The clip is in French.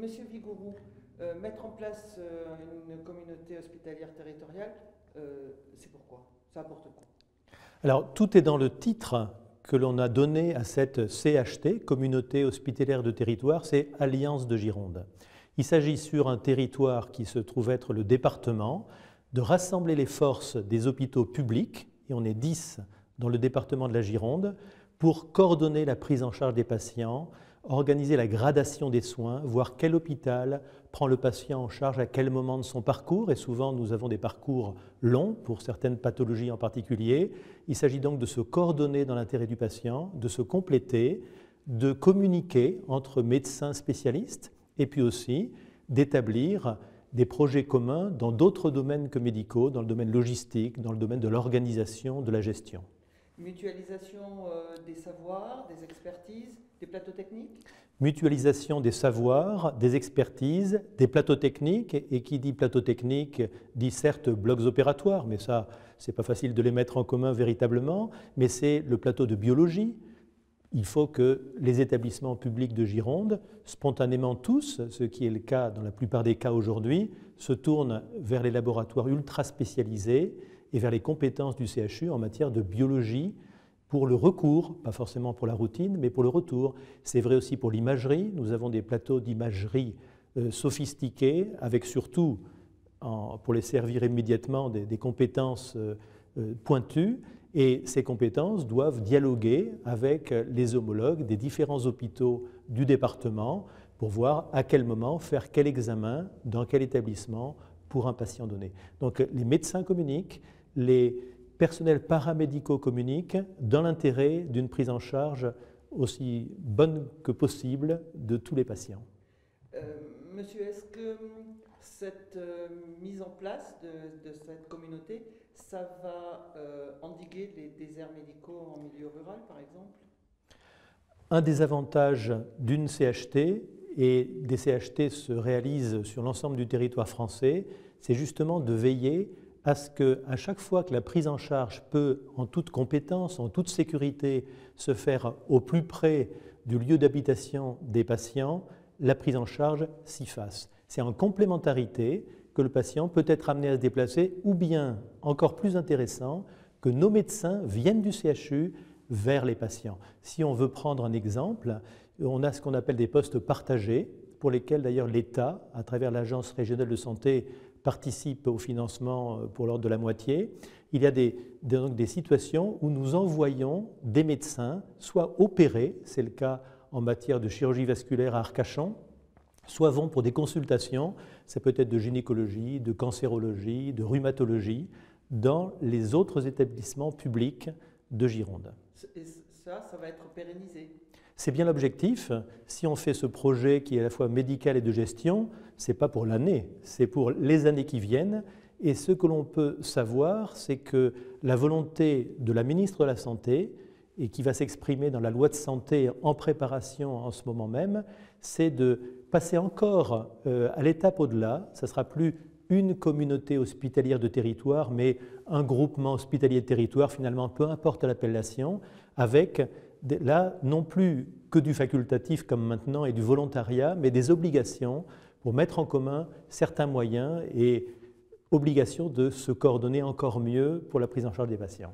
Monsieur Vigouroux, mettre en place une communauté hospitalière territoriale, c'est pourquoi? Ça apporte quoi? Alors, tout est dans le titre que l'on a donné à cette CHT, Communauté hospitalière de territoire, c'est Alliance de Gironde. Il s'agit sur un territoire qui se trouve être le département, de rassembler les forces des hôpitaux publics, et on est 10 dans le département de la Gironde, pour coordonner la prise en charge des patients, organiser la gradation des soins, voir quel hôpital prend le patient en charge à quel moment de son parcours, et souvent nous avons des parcours longs pour certaines pathologies en particulier. Il s'agit donc de se coordonner dans l'intérêt du patient, de se compléter, de communiquer entre médecins spécialistes, et puis aussi d'établir des projets communs dans d'autres domaines que médicaux, dans le domaine logistique, dans le domaine de l'organisation, de la gestion. Mutualisation des savoirs, des expertises, des plateaux techniques? Mutualisation des savoirs, des expertises, des plateaux techniques, et qui dit plateau technique dit certes blocs opératoires, mais ça, c'est pas facile de les mettre en commun véritablement, mais c'est le plateau de biologie. Il faut que les établissements publics de Gironde, spontanément tous, ce qui est le cas dans la plupart des cas aujourd'hui, se tournent vers les laboratoires ultra spécialisés et vers les compétences du CHU en matière de biologie pour le recours, pas forcément pour la routine, mais pour le retour. C'est vrai aussi pour l'imagerie. Nous avons des plateaux d'imagerie sophistiqués, avec surtout, pour les servir immédiatement, des compétences pointues. Et ces compétences doivent dialoguer avec les homologues des différents hôpitaux du département pour voir à quel moment faire quel examen, dans quel établissement, pour un patient donné. Donc les médecins communiquent, les personnels paramédicaux communiquent dans l'intérêt d'une prise en charge aussi bonne que possible de tous les patients. Monsieur, est-ce que cette mise en place de cette communauté, ça va endiguer les déserts médicaux en milieu rural, par exemple? Un des avantages d'une CHT, et des CHT se réalisent sur l'ensemble du territoire français, c'est justement de veiller à ce qu'à chaque fois que la prise en charge peut, en toute compétence, en toute sécurité, se faire au plus près du lieu d'habitation des patients, la prise en charge s'y fasse. C'est en complémentarité que le patient peut être amené à se déplacer, ou bien, encore plus intéressant, que nos médecins viennent du CHU vers les patients. Si on veut prendre un exemple, on a ce qu'on appelle des postes partagés, pour lesquels d'ailleurs l'État, à travers l'Agence régionale de santé, participe au financement pour l'ordre de la moitié. Il y a donc des situations où nous envoyons des médecins, soit opérés, c'est le cas en matière de chirurgie vasculaire à Arcachon, soit vont pour des consultations, ça peut être de gynécologie, de cancérologie, de rhumatologie, dans les autres établissements publics de Gironde. Et ça va être pérennisé? C'est bien l'objectif. Si on fait ce projet qui est à la fois médical et de gestion, ce n'est pas pour l'année, c'est pour les années qui viennent. Et ce que l'on peut savoir, c'est que la volonté de la ministre de la Santé, et qui va s'exprimer dans la loi de santé en préparation en ce moment même, c'est de passer encore à l'étape au-delà. Ça ne sera plus une communauté hospitalière de territoire, mais un groupement hospitalier de territoire, finalement, peu importe l'appellation, avec là non plus que du facultatif comme maintenant et du volontariat, mais des obligations pour mettre en commun certains moyens et obligation de se coordonner encore mieux pour la prise en charge des patients.